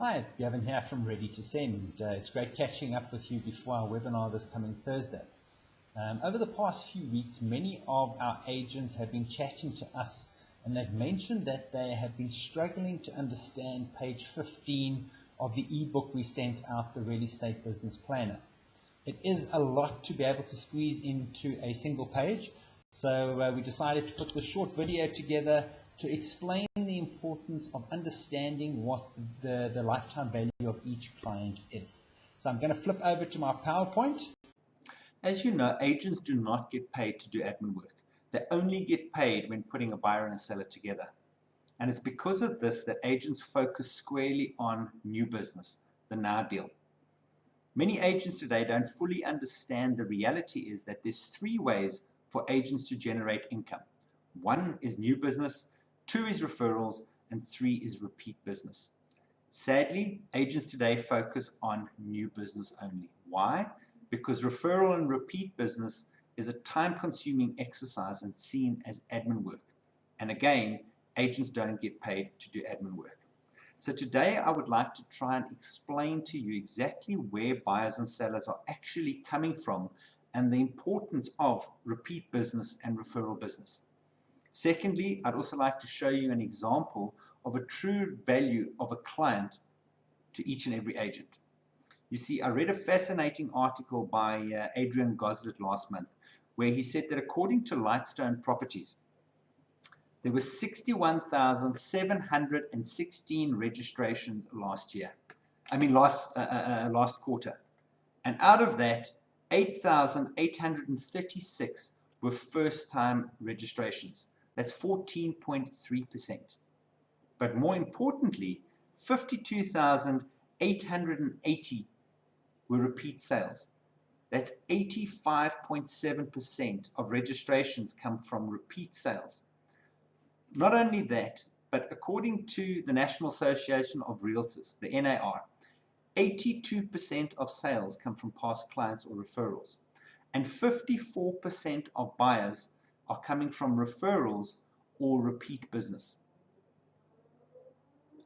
Hi, it's Gavin here from Ready to Send. It's great catching up with you before our webinar this coming Thursday. Over the past few weeks, many of our agents have been chatting to us and they've mentioned that they have been struggling to understand page 15 of the ebook we sent out, the Real Estate Business Planner. It is a lot to be able to squeeze into a single page, so we decided to put this short video together to explain the importance of understanding what the lifetime value of each client is. So I'm going to flip over to my PowerPoint. As you know, agents do not get paid to do admin work. They only get paid when putting a buyer and a seller together. And it's because of this that agents focus squarely on new business, the now deal. Many agents today don't fully understand the reality is that there's three ways for agents to generate income. One is new business, two is referrals, and three is repeat business. Sadly, agents today focus on new business only. Why? Because referral and repeat business is a time-consuming exercise and seen as admin work. And again, agents don't get paid to do admin work. So today I would like to try and explain to you exactly where buyers and sellers are actually coming from and the importance of repeat business and referral business. Secondly, I'd also like to show you an example of a true value of a client to each and every agent. You see, I read a fascinating article by Adrian Goslet last month where he said that according to Lightstone Properties, there were 61,716 registrations last quarter. And out of that, 8,836 were first-time registrations. That's 14.3%. But more importantly, 52,880 were repeat sales. That's 85.7% of registrations come from repeat sales. Not only that, but according to the National Association of Realtors, the NAR, 82% of sales come from past clients or referrals. And 54% of buyers are coming from referrals or repeat business.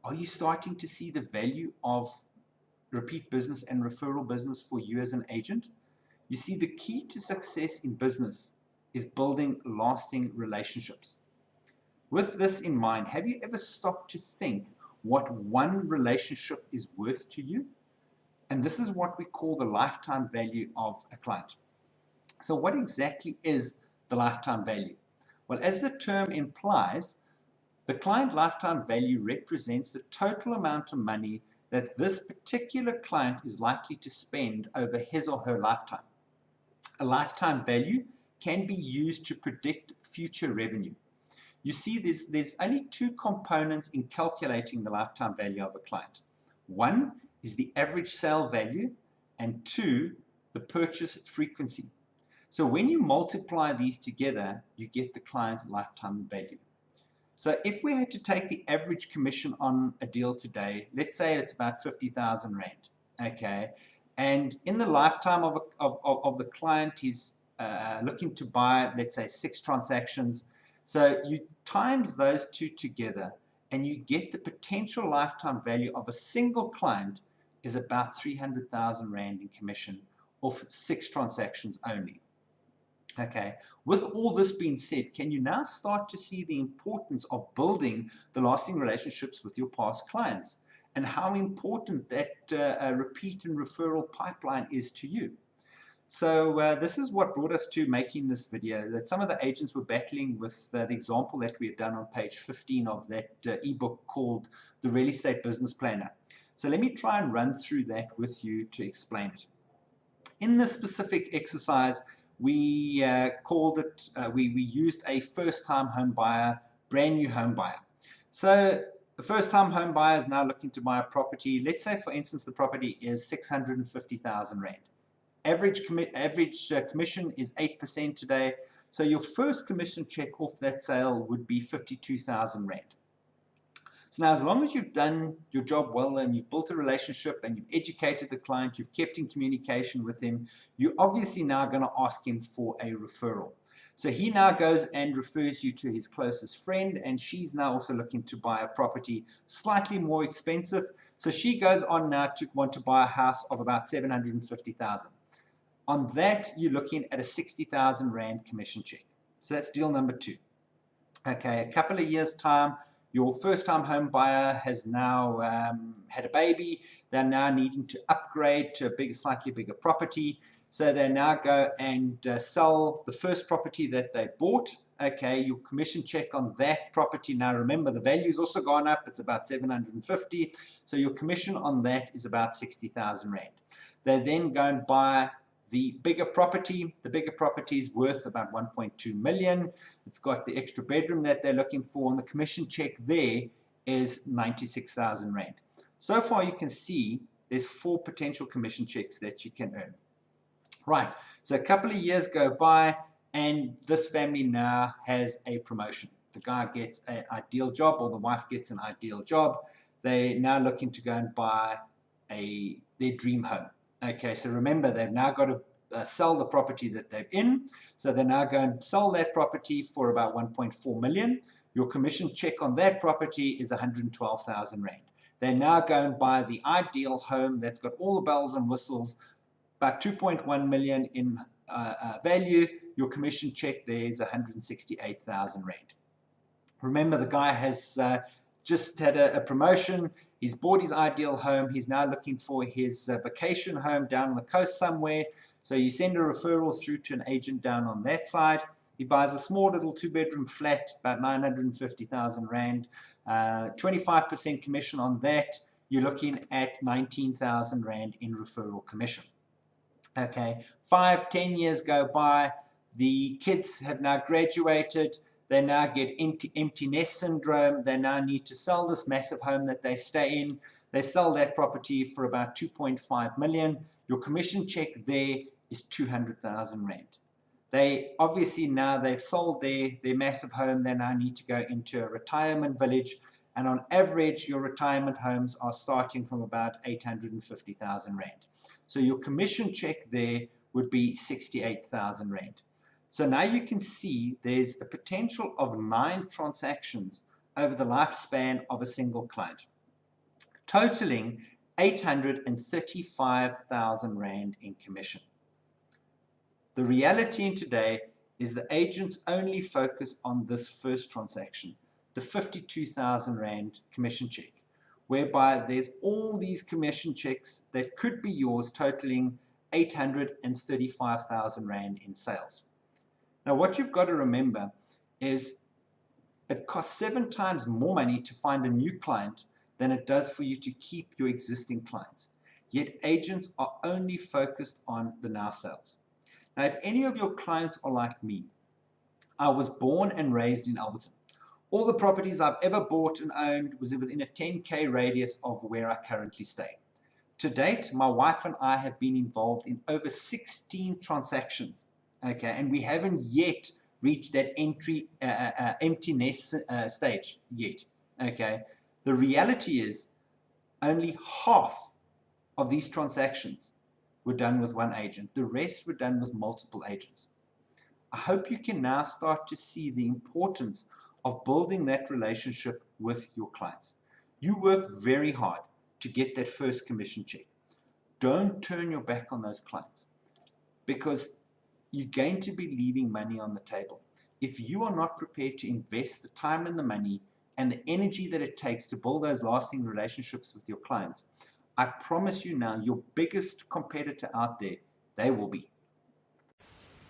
Are you starting to see the value of repeat business and referral business for you as an agent? You see, the key to success in business is building lasting relationships. With this in mind, have you ever stopped to think what one relationship is worth to you? And this is what we call the lifetime value of a client. So what exactly is the lifetime value? Well, as the term implies, the client lifetime value represents the total amount of money that this particular client is likely to spend over his or her lifetime. A lifetime value can be used to predict future revenue. You see, there's only two components in calculating the lifetime value of a client. One is the average sale value, and two, the purchase frequency. So when you multiply these together, you get the client's lifetime value. So if we had to take the average commission on a deal today, let's say it's about 50,000 Rand, okay? And in the lifetime of the client, he's looking to buy, let's say, 6 transactions. So you times those two together and you get the potential lifetime value of a single client is about 300,000 Rand in commission off 6 transactions only. Okay, with all this being said, can you now start to see the importance of building the lasting relationships with your past clients and how important that repeat and referral pipeline is to you? So this is what brought us to making this video, that some of the agents were battling with the example that we had done on page 15 of that ebook called the Real Estate Business Planner. So let me try and run through that with you to explain it. In this specific exercise, we called it, we used a first-time home buyer, brand new home buyer. So the first-time home buyer is now looking to buy a property. Let's say, for instance, the property is 650,000 Rand. Average commission is 8% today. So your first commission check off that sale would be 52,000 Rand. So now, as long as you've done your job well and you've built a relationship and you've educated the client, you've kept in communication with him, you're obviously now going to ask him for a referral. So he now goes and refers you to his closest friend, and she's now also looking to buy a property slightly more expensive. So she goes on now to want to buy a house of about 750,000. On that, you're looking at a 60,000 Rand commission check. So that's deal number 2. Okay, a couple of years' time, your first-time home buyer has now had a baby. They're now needing to upgrade to a slightly bigger property. So they now go and sell the first property that they bought. Okay, your commission check on that property. Now remember, the value's also gone up. It's about 750. So your commission on that is about 60,000 Rand. They then go and buy the bigger property. The bigger property is worth about 1.2 million. It's got the extra bedroom that they're looking for, and the commission check there is 96,000 Rand. So far you can see there's 4 potential commission checks that you can earn. Right, so a couple of years go by and this family now has a promotion. The guy gets an ideal job, or the wife gets an ideal job. They're now looking to go and buy their dream home. Okay, so remember, they've now got to sell the property that they're in. So they're now going to sell that property for about 1.4 million. Your commission check on that property is 112,000 Rand. They now go and buy the ideal home that's got all the bells and whistles, about 2.1 million in value. Your commission check there is 168,000 Rand. Remember, the guy has just had a promotion. He's bought his ideal home. He's now looking for his vacation home down on the coast somewhere. So you send a referral through to an agent down on that side. He buys a small little 2-bedroom flat, about 950,000 Rand. 25% commission on that. You're looking at 19,000 Rand in referral commission. Okay, 5-10 years go by. The kids have now graduated. They now get empty nest syndrome. They now need to sell this massive home that they stay in. They sell that property for about 2.5 million. Your commission check there is 200,000 Rand. They obviously now they've sold their massive home. They now need to go into a retirement village. And on average, your retirement homes are starting from about 850,000 Rand. So your commission check there would be 68,000 Rand. So now you can see there's a potential of 9 transactions over the lifespan of a single client, totaling 835,000 Rand in commission. The reality in today is the agents only focus on this first transaction, the 52,000 Rand commission check, whereby there's all these commission checks that could be yours, totaling 835,000 Rand in sales. Now, what you've got to remember is it costs 7 times more money to find a new client than it does for you to keep your existing clients. Yet agents are only focused on the now sales. Now, if any of your clients are like me, I was born and raised in Alberton. All the properties I've ever bought and owned was within a 10K radius of where I currently stay. To date, my wife and I have been involved in over 16 transactions. Okay, and we haven't yet reached that empty nest stage yet. Okay, the reality is only half of these transactions were done with one agent. The rest were done with multiple agents. I hope you can now start to see the importance of building that relationship with your clients. You work very hard to get that first commission check. Don't turn your back on those clients, because you're going to be leaving money on the table. If you are not prepared to invest the time and the money and the energy that it takes to build those lasting relationships with your clients, I promise you now, your biggest competitor out there, they will be.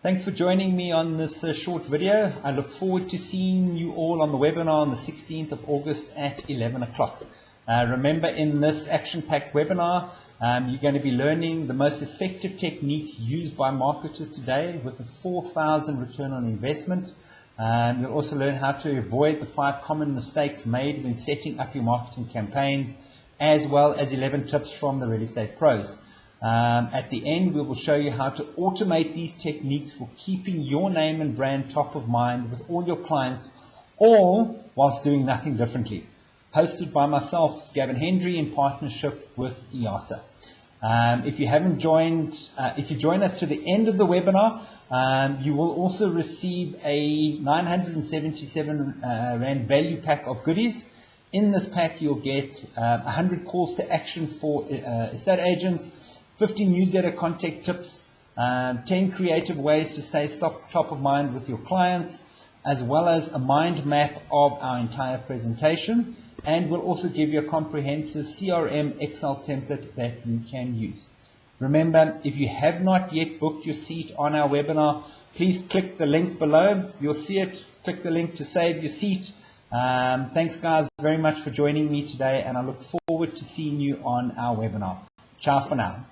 Thanks for joining me on this short video. I look forward to seeing you all on the webinar on the 16th of August at 11 o'clock. Remember, in this action-packed webinar, you're going to be learning the most effective techniques used by marketers today with a 4,000 return on investment. You'll also learn how to avoid the 5 common mistakes made when setting up your marketing campaigns, as well as 11 tips from the real estate pros. At the end, we will show you how to automate these techniques for keeping your name and brand top of mind with all your clients, all whilst doing nothing differently. Hosted by myself, Gavin Hendry, in partnership with EASA. If you haven't joined, if you join us to the end of the webinar, you will also receive a 977 Rand value pack of goodies. In this pack, you'll get 100 calls to action for estate agents, 15 newsletter contact tips, 10 creative ways to stay top of mind with your clients, as well as a mind map of our entire presentation. And we'll also give you a comprehensive CRM Excel template that you can use. Remember, if you have not yet booked your seat on our webinar, please click the link below. You'll see it. Click the link to save your seat. Thanks, guys, very much for joining me today, and I look forward to seeing you on our webinar. Ciao for now.